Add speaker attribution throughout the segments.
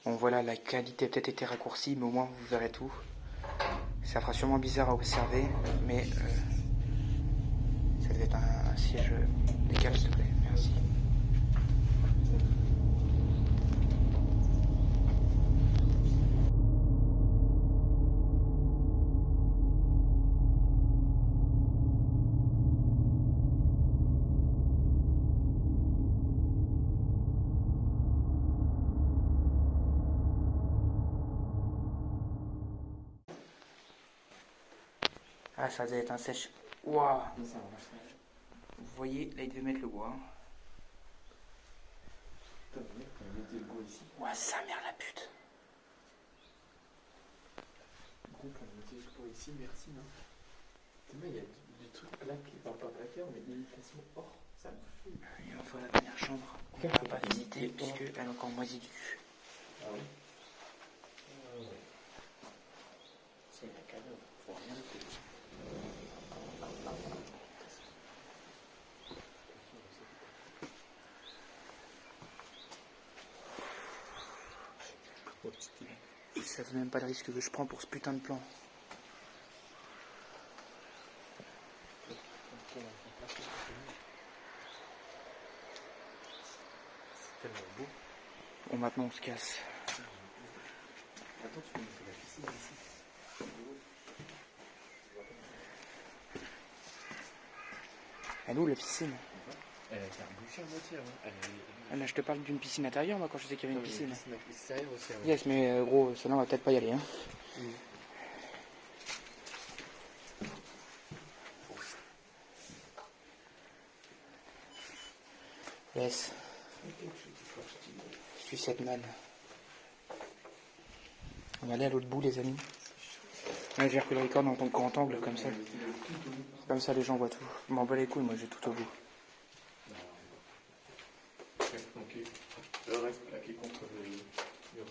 Speaker 1: Bon voilà, la qualité a peut-être été raccourcie, mais au moins vous verrez tout. Ça fera sûrement bizarre à observer, mais ça devait être un siège. Décale s'il te plaît, merci. Ah, ça devait être un sèche. Waouh! Vous voyez, là il devait mettre le bois. Ouah, sa mère la pute!
Speaker 2: Groupe, on mettait le bois ici, merci, non? Il y a des trucs plaqués, enfin pas plaqués, mais des imitations hors, ça me fout.
Speaker 1: Et enfin la dernière chambre qu'on ne va pas visiter puisqu'elle est encore moisie du cul.
Speaker 2: Ah oui? C'est la cadeau, faut rien faire.
Speaker 1: Ça fait même pas le risque que je prends pour ce putain de plan.
Speaker 2: C'est tellement beau.
Speaker 1: Bon, maintenant on se casse.
Speaker 2: Attends, tu peux mettre la piscine ici.
Speaker 1: Elle est où la piscine?
Speaker 2: Elle a été rebouchée à moitié avant.
Speaker 1: Ah, là je te parle d'une piscine intérieure, moi, quand je sais qu'il y avait une piscine.
Speaker 2: Extérieure aussi avant.
Speaker 1: Yes, mais gros, celle-là on va peut-être pas y aller. Hein. Yes. Je suis cette man. On va aller à l'autre bout, les amis. Ouais, j'ai repris le record dans ton grand angle, comme ça. Comme ça, les gens voient tout. Je m'en bats les couilles, moi, j'ai tout au bout.
Speaker 2: Le reste plaqué contre le mur de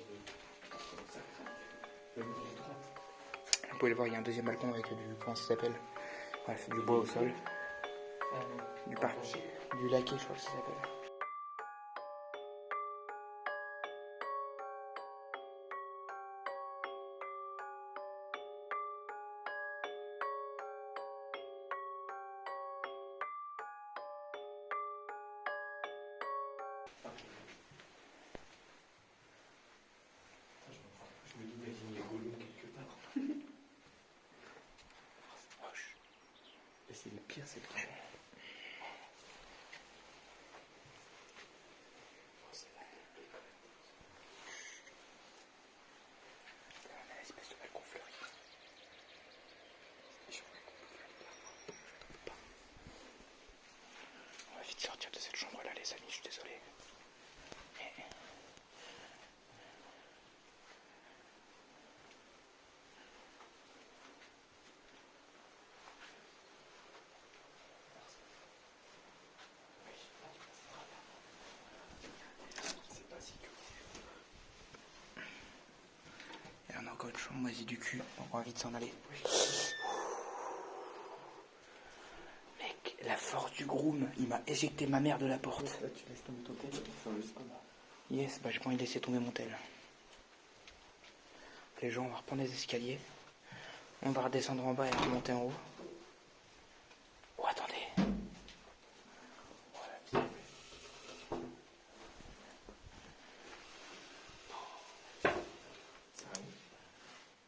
Speaker 2: droite.
Speaker 1: Vous pouvez le voir, il y a un deuxième balcon avec du, comment ça s'appelle? Bref, du bois au sol. Du laqué, je crois que ça s'appelle.
Speaker 2: Je me l'imagine Gollum quelque part.
Speaker 1: C'est moche.
Speaker 2: Et c'est le pire, c'est que
Speaker 1: On a une espèce de balcon fleuri. On va vite sortir de cette chambre-là, les amis, je suis désolé. Mais...
Speaker 2: c'est pas sécurisé.
Speaker 1: Et on a encore une chambre moisie du cul, donc on va vite s'en aller. Mec, la force du groom, il m'a éjecté ma mère de la porte.
Speaker 2: Là, tu laisses tomber ton tel et tu fais un jusqu'au là.
Speaker 1: Yes, bah j'ai pas envie de laisser tomber mon tel. Les gens, on va reprendre les escaliers. On va redescendre en bas et remonter en haut. Oh, attendez.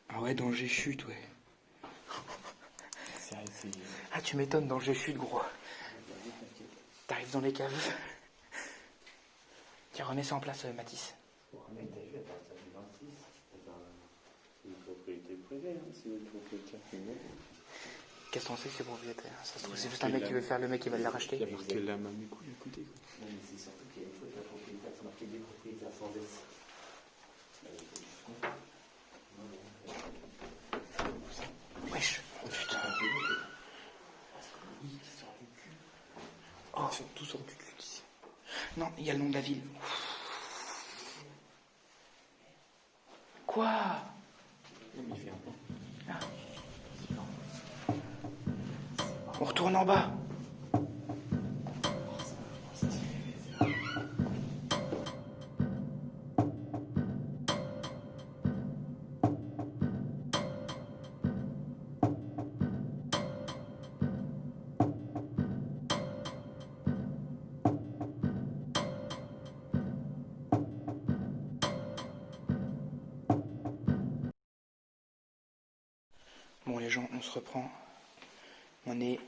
Speaker 1: Ah ouais, danger chute, ouais. Ah, tu m'étonnes, danger chute, gros. T'arrives dans les caves. Tiens, remets ça en place, Mathis.
Speaker 2: Mec, t'as vu, à partir du 26, c'est une propriété privée, hein, c'est une propriété privée.
Speaker 1: Qu'est-ce qu'on sait que c'est propriétaire? Ça se trouve, c'est juste un mec qui veut faire le mec qui va le racheter.
Speaker 2: Il y a marqué la main du coup, à côté.
Speaker 3: Non, mais c'est surtout qu'il y a une faute à propriétaire, c'est marqué des propriétaires sans S.
Speaker 1: Wesh. Oh putain. Oh, tout sort du cul ici. Non, il y a le nom de la ville. Quoi? Ah. On retourne en bas. Bon les gens, on se reprend. On est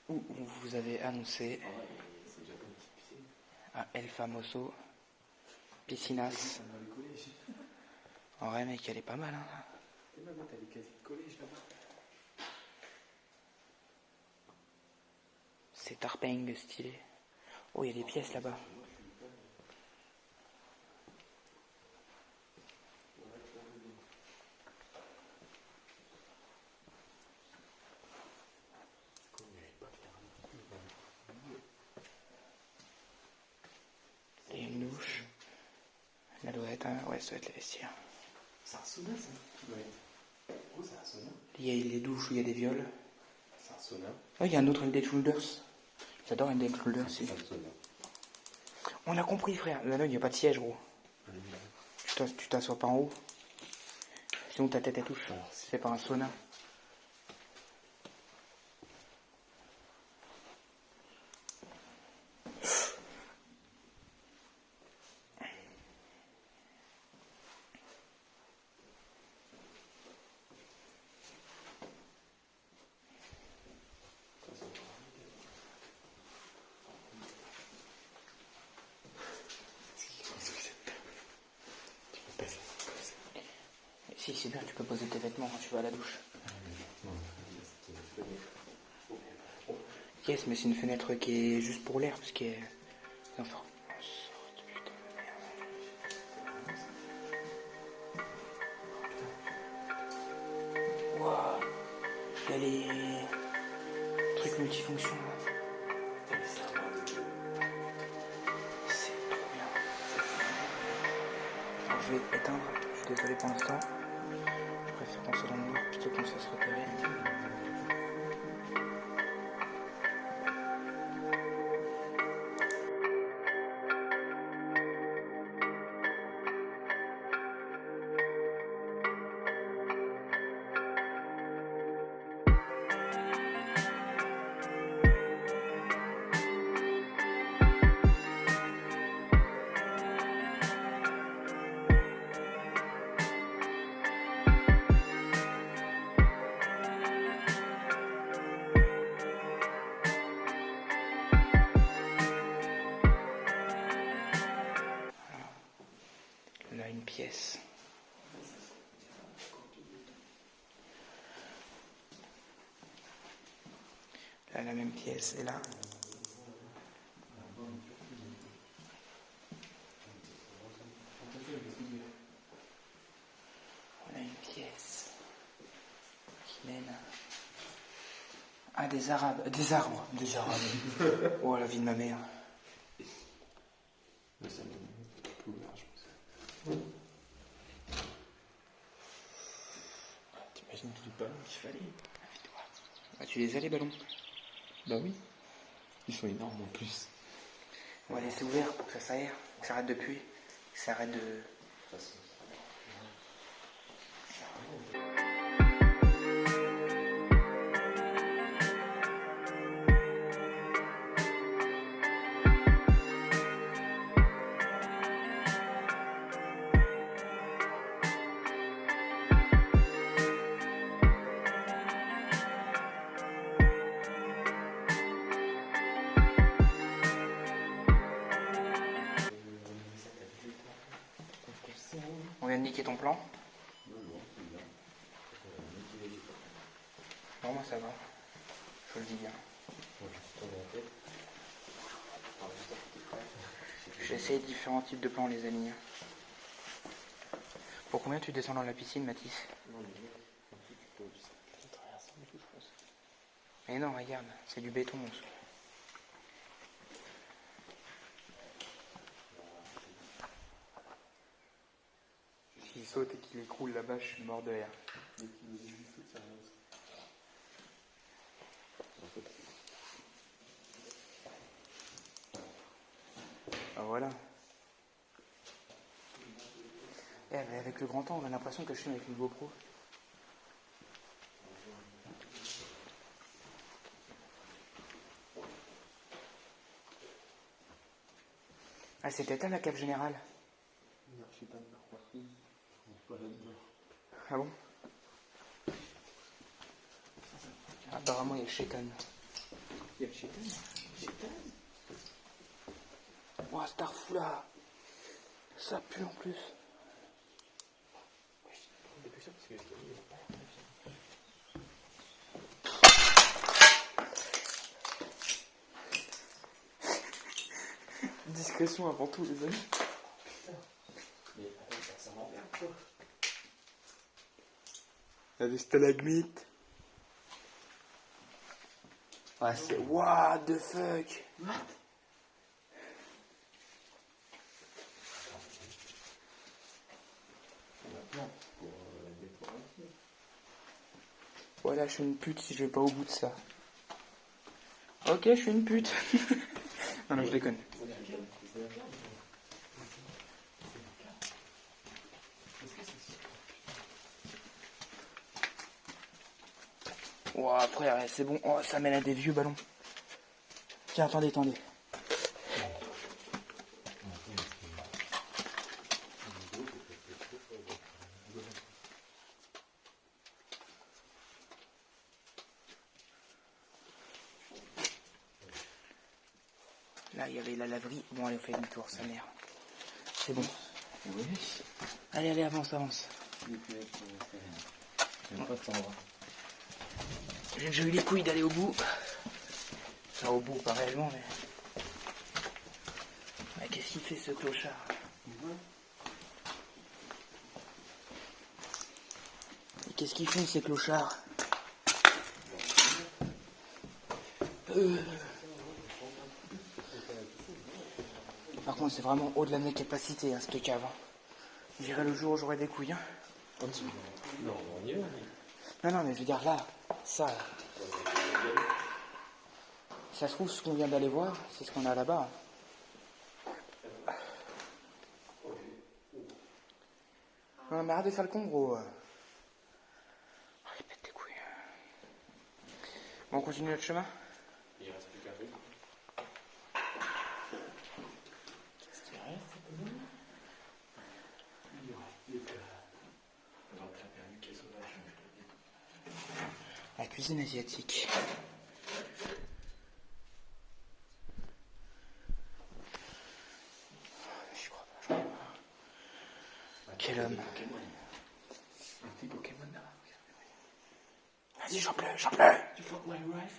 Speaker 1: où on vous avait annoncé
Speaker 2: Ah ouais, c'est déjà pas une petite piscine.
Speaker 1: à El Famoso Piscinas.
Speaker 2: C'est dans le collège.
Speaker 1: En vrai mec, elle est pas mal hein.
Speaker 2: T'es ma t'as les casiers de collège là-bas.
Speaker 1: C'est tarping stylé. Oh, il y a des pièces là-bas. Et une douche. Là doit être ouais, ça doit être les vestiaires.
Speaker 2: C'est un sauna ça. Ça doit être. Oh, c'est un sauna.
Speaker 1: Il y a les douches où il y a des viols.
Speaker 2: C'est un sauna.
Speaker 1: Oh, il y a un autre Head & Shoulders. J'adore Head & Shoulders aussi.
Speaker 3: C'est un sauna.
Speaker 1: On a compris frère. Là, il n'y a pas de siège gros. Tu t'assois pas en haut. Sinon ta tête elle touche. C'est pas un sauna. Si, c'est bien, tu peux poser tes vêtements quand tu vas à la douche. Yes, mais c'est une fenêtre qui est juste pour l'air, parce qu'il y a... Enfin, on sort, putain de merde. Waouh, il y a les trucs multifonctions là. C'est trop bien. Alors, je vais éteindre, je suis désolé pour l'instant. Je préfère penser dans le noir plutôt qu'on se repérer. Là, une pièce. Là, la même pièce. Et là. On a une pièce qui mène à des arabes. Des arbres. Des arabes. Oh, la vie de ma mère.
Speaker 2: Mais ça me plus ouvert, je pense. T'imagines tous les ballons qu'il fallait.
Speaker 1: Ah, tu les as les ballons?
Speaker 2: Bah oui. Ils sont énormes en plus.
Speaker 1: On va laisser ouvert pour que ça s'aère, que ça arrête de puer, que ça arrête de... On vient de niquer ton plan? Non, moi ça va. Je le dis bien. J'ai essayé différents types de plans, les amis. Pour combien tu descends dans la piscine, Mathis? Mais non, regarde, c'est du béton en dessous. S'il saute et qu'il écroule là-bas, je suis mort de rire. Ah voilà. Eh, mais avec le grand temps, on a l'impression que je filme avec une GoPro. Ah, c'était à la cave générale. Ah bon? Apparemment, il y a le Shekan.
Speaker 2: Il y a le Shekan.
Speaker 1: Ouah, Starfou là. Ça pue en plus.
Speaker 2: Ouais, je suis plus sûr parce que il n'a pas l'air très bien.
Speaker 1: Discrétion avant tout, les amis.
Speaker 3: Mais attends, ça m'emmerde quoi.
Speaker 1: Il y a des stalagmites. Ouais, c'est... What the fuck?
Speaker 3: What? On a plein pour la décoration.
Speaker 1: Voilà, je suis une pute si je vais pas au bout de ça. Ok, je suis une pute. Non, non, je déconne.
Speaker 3: C'est la carte. C'est la carte. Est-ce que c'est
Speaker 1: Ouah, frère, c'est bon. Oh, ça mène à des vieux ballons. Tiens, attendez, attendez. Là, il y avait la laverie. Bon, allez, on fait demi-tour, sa mère. C'est bon.
Speaker 3: Oui.
Speaker 1: Allez, allez, avance, avance.
Speaker 3: J'aime pas cet endroit.
Speaker 1: J'ai déjà eu les couilles d'aller au bout. Enfin, au bout, pas réellement, mais... Ouais, qu'est-ce qu'il fait, ce clochard? Et qu'est-ce qu'ils font, ces clochards? Par contre, c'est vraiment au-delà de mes capacités, hein, cette cave. J'irai le jour où j'aurai des couilles. Hein.
Speaker 2: En dessous. Non, on y va.
Speaker 1: Non, non, mais je veux dire, là, ça... Ça se trouve, ce qu'on vient d'aller voir, c'est ce qu'on a là-bas. Non, mais arrête de faire le con, gros. Oh, il pète tes couilles. Bon, on continue notre chemin?
Speaker 2: Il reste plus qu'un truc. Qu'est-ce qu'il reste? Il reste plus que... On va attraper un muquet sauvage, je te le dis.
Speaker 1: La cuisine asiatique. Je crois pas, je crois pas. Quel homme.
Speaker 2: Un petit Pokémon là-bas.
Speaker 1: Vas-y, chope-le, chope-le.
Speaker 2: You fuck my wife.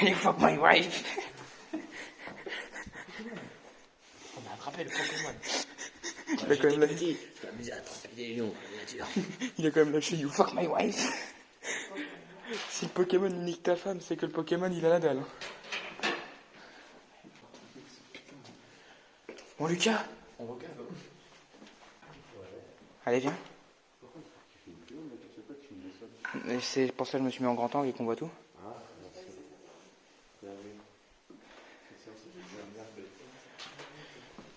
Speaker 1: You fuck my wife.
Speaker 2: On a attrapé le Pokémon.
Speaker 1: Il a quand même lâché.
Speaker 3: Je suis amusé à attraper des lions, la nature.
Speaker 1: Il a quand même lâché You fuck my wife. Si le Pokémon il nique ta femme, c'est que le Pokémon il a la dalle. Bon, Lucas.
Speaker 2: On regarde.
Speaker 1: Allez, viens. Et c'est pour ça que je me suis mis en grand angle et qu'on voit tout.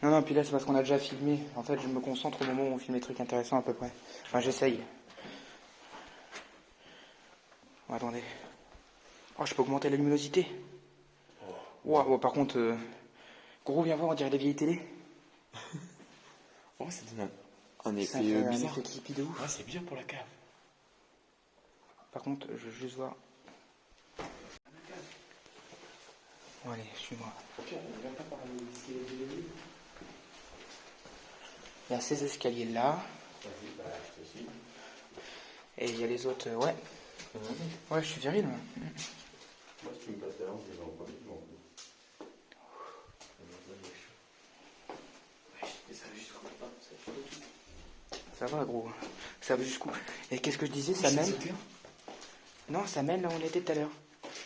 Speaker 1: Non, non, puis là c'est parce qu'on a déjà filmé. En fait, je me concentre au moment où on filme les trucs intéressants à peu près. Enfin, j'essaye. Oh, attendez. Oh, je peux augmenter la luminosité. Wow, oh, par contre, gros, viens voir, on dirait des vieilles télé.
Speaker 2: Oh, ça donne un
Speaker 1: Ça
Speaker 2: effet
Speaker 1: fait un
Speaker 2: bizarre.
Speaker 1: effet creepy de ouf.
Speaker 2: Ouais, c'est bien pour la cave.
Speaker 1: Par contre, je veux juste voir. Bon, allez, suis-moi. Il y a ces escaliers là. Et il y a les autres, ouais. Ouais, je suis viril, moi.
Speaker 3: Moi, si tu me passes la lampe, je vais en prendre une lampe.
Speaker 2: Ça va jusqu'au bas.
Speaker 1: Ça va, gros. Ça va jusqu'où? Et qu'est-ce que je disais? Ça mène? Non, ça mène là où on était tout à l'heure.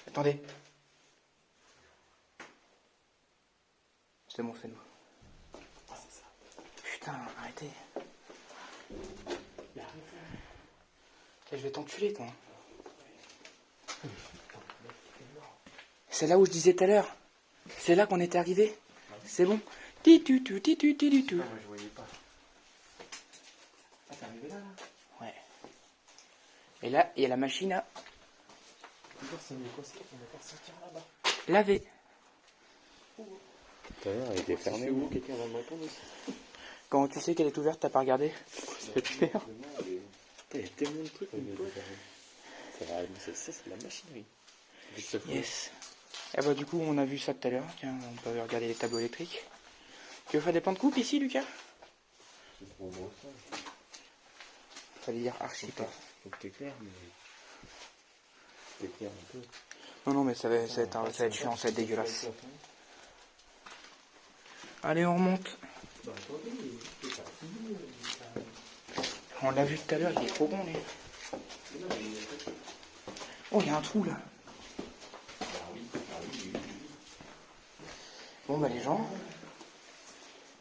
Speaker 1: Attendez. C'est bon, c'est nous.
Speaker 2: Ah, c'est ça.
Speaker 1: Putain, arrêtez. Et je vais t'enculer, toi. C'est là où je disais tout à l'heure. C'est là qu'on était arrivé. C'est bon. Ti-tu-tu, ti-tu-ti-tu-tu.
Speaker 2: Moi, je voyais pas. Ah, t'es arrivé là, là?
Speaker 1: Ouais. Et là, il y a la machine à
Speaker 2: Toujours, c'est mieux quoi, on va pas sortir là-bas.
Speaker 1: laver.
Speaker 3: Tout à l'heure, elle était fermée. Quelqu'un va me répondre aussi.
Speaker 1: Quand tu sais qu'elle est ouverte, t'as pas regardé? C'est merde.
Speaker 3: Il y a tellement de trucs. Ça, c'est la machinerie.
Speaker 1: Yes. Et bah du coup on a vu ça tout à l'heure. Tiens, on peut regarder les tableaux électriques. Tu veux faire des plans de coupe ici, Lucas?
Speaker 3: C'est trop gros ça.
Speaker 1: Fallait dire archi pas.
Speaker 3: Faut que t'éclaires, mais. T'éclaires un peu.
Speaker 1: Non mais ça va être chiant, ça va être dégueulasse. Allez, on remonte.
Speaker 3: Bah attendez, c'est pas fini.
Speaker 1: On l'a vu tout à l'heure, il est trop bon lui. Oh, il y a un trou là. Bon bah les gens,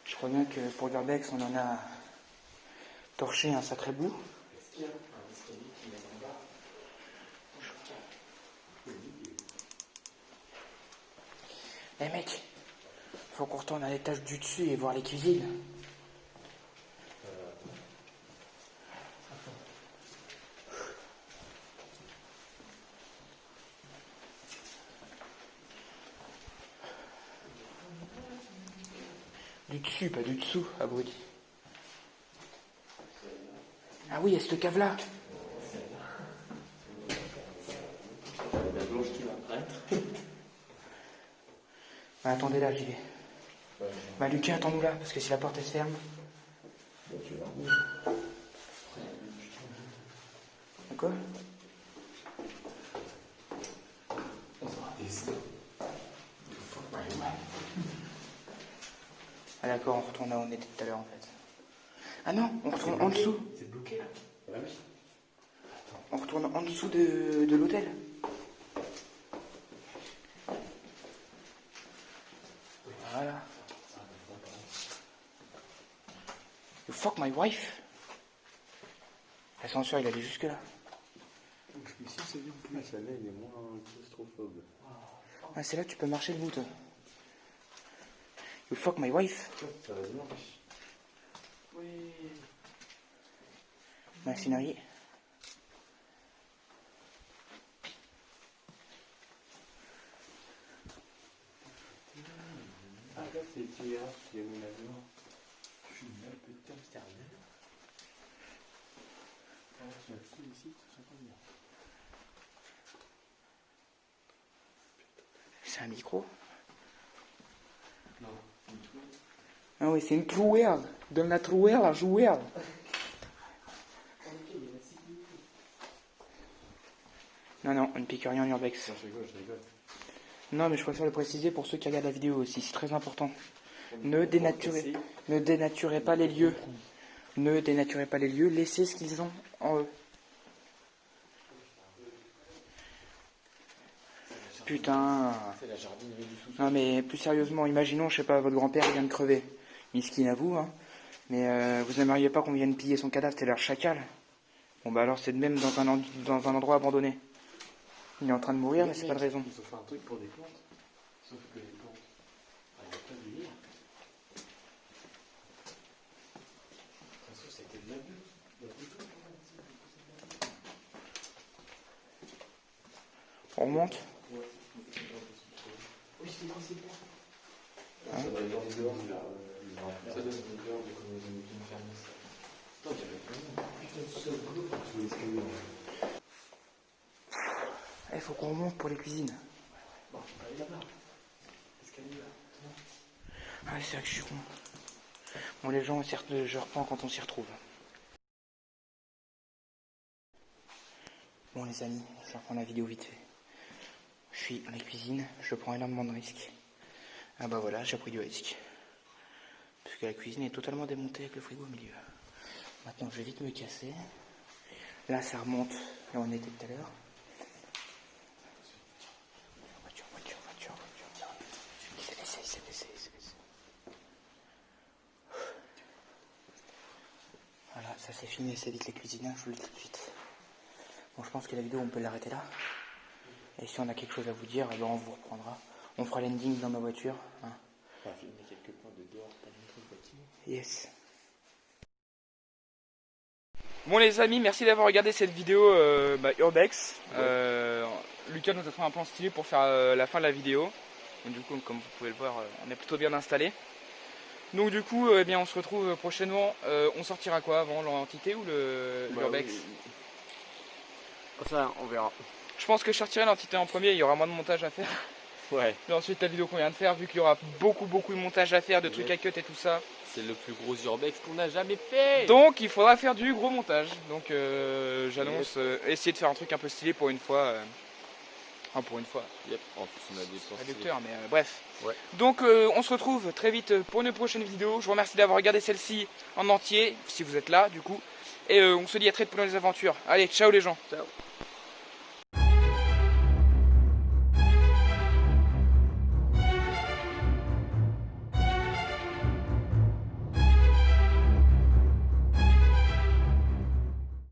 Speaker 1: je crois bien que pour l'urbex on en a torché un sacré bout.
Speaker 2: Est-ce qu'il y a un escalier qui mène en bas?
Speaker 1: Eh mec, faut qu'on retourne à l'étage du dessus et voir les cuisines. Du dessus, pas du dessous, abruti. Ah oui, il y a cette cave là.
Speaker 3: La blanche qui va apparaître.
Speaker 1: Bah, attendez là, j'y vais. Bah Lucas, attends-nous là, parce que si la porte elle se ferme. Quoi? Ah d'accord, on retourne là où on était tout à l'heure en fait. Ah non, on retourne en dessous.
Speaker 3: C'est bloqué là. Ah oui.
Speaker 1: On retourne en dessous de l'hôtel. Voilà. You fuck my wife. L'ascenseur il allait jusque là.
Speaker 3: Mais si c'est bien plus. Celle-là, il est moins claustrophobe.
Speaker 1: Ah c'est là que tu peux marcher debout toi. You fuck my wife.
Speaker 3: Ça va bien.
Speaker 2: Oui.
Speaker 1: Mercenary.
Speaker 3: Ah là, c'est Théa qui a mis l'avion.
Speaker 2: Je suis une petite extérieure. Alors, tu as tout ici, ça pas bien.
Speaker 1: C'est un micro?
Speaker 2: Non, c'est une trouille.
Speaker 1: Ah oui, c'est une trouelle. Donne la trouelle à jouer.
Speaker 2: En effet, il y a la sécurité.
Speaker 1: Non, on ne pique rien en urbex.
Speaker 3: Non, je rigole.
Speaker 1: Non, mais je préfère le préciser pour ceux qui regardent la vidéo aussi, c'est très important. Ne dénaturez pas les lieux. Ne dénaturez pas les lieux, laissez ce qu'ils ont en eux. Putain.
Speaker 2: C'est la jardinerie du sous-sol.
Speaker 1: Non mais plus sérieusement, imaginons, je sais pas, votre grand-père vient de crever. Miskin à vous, hein. Mais vous n'aimeriez pas qu'on vienne piller son cadavre, c'est leur chacal. Bon bah alors c'est de même dans un endroit abandonné. Il est en train de mourir, mais c'est pas de raison.
Speaker 2: Ils ont fait un truc pour des plantes. Sauf que les plantes, il n'y a pas de lire. De toute façon, c'était de l'abus. Il y a des trucs pour
Speaker 1: On remonte.
Speaker 2: ouais. Oui, c'est quoi, c'est quoi?
Speaker 3: Ça doit être dans les dehors,
Speaker 2: Ça donne une odeur de comment ils ont bien fermé ça. Attends, il y avait vraiment putain de seul boulot.
Speaker 3: sous l'escalier.
Speaker 1: Il faut qu'on remonte pour les cuisines.
Speaker 2: Bon, allez là-bas. L'escalier là.
Speaker 1: Ah c'est vrai que je suis con. Bon les gens, je reprends quand on s'y retrouve. Bon les amis, je reprends la vidéo vite fait. Je suis dans la cuisine, je prends énormément de risques. Ah bah voilà, j'ai pris du risque. Puisque la cuisine est totalement démontée avec le frigo au milieu. Maintenant je vais vite me casser. Là ça remonte, là on était tout à l'heure. Voiture. C'est laissé. Voilà, ça c'est fini, c'est vite les cuisines, je vous le dis tout de suite. Bon, je pense que la vidéo on peut l'arrêter là. Et si on a quelque chose à vous dire, alors on vous reprendra. On fera l'ending dans ma voiture. Hein.
Speaker 2: On va filmer quelques points de dehors pour montrer le bâtiment.
Speaker 1: Yes. Bon les amis, merci d'avoir regardé cette vidéo Urbex. Lucas nous a trouvé un plan stylé pour faire la fin de la vidéo. Donc, du coup, comme vous pouvez le voir, on est plutôt bien installé. Donc du coup, eh bien, on se retrouve prochainement. On sortira quoi avant, l'entité ou l'Urbex?
Speaker 3: Ça, on verra.
Speaker 1: Je pense que je sortirai l'entité en premier, il y aura moins de montage à faire.
Speaker 3: Ouais.
Speaker 1: Et ensuite la vidéo qu'on vient de faire, vu qu'il y aura beaucoup de montage à faire, de trucs à cut et tout ça.
Speaker 3: C'est le plus gros urbex qu'on a jamais fait.
Speaker 1: Donc il faudra faire du gros montage. Donc j'annonce essayer de faire un truc un peu stylé pour une fois. Enfin pour une fois.
Speaker 3: Yep. En plus on a des pensées.
Speaker 1: Réducteur, mais bref.
Speaker 3: Ouais.
Speaker 1: Donc on se retrouve très vite pour une prochaine vidéo. Je vous remercie d'avoir regardé celle-ci en entier, si vous êtes là du coup. Et on se dit à très vite pour nos aventures. Allez, ciao les gens.
Speaker 3: Ciao.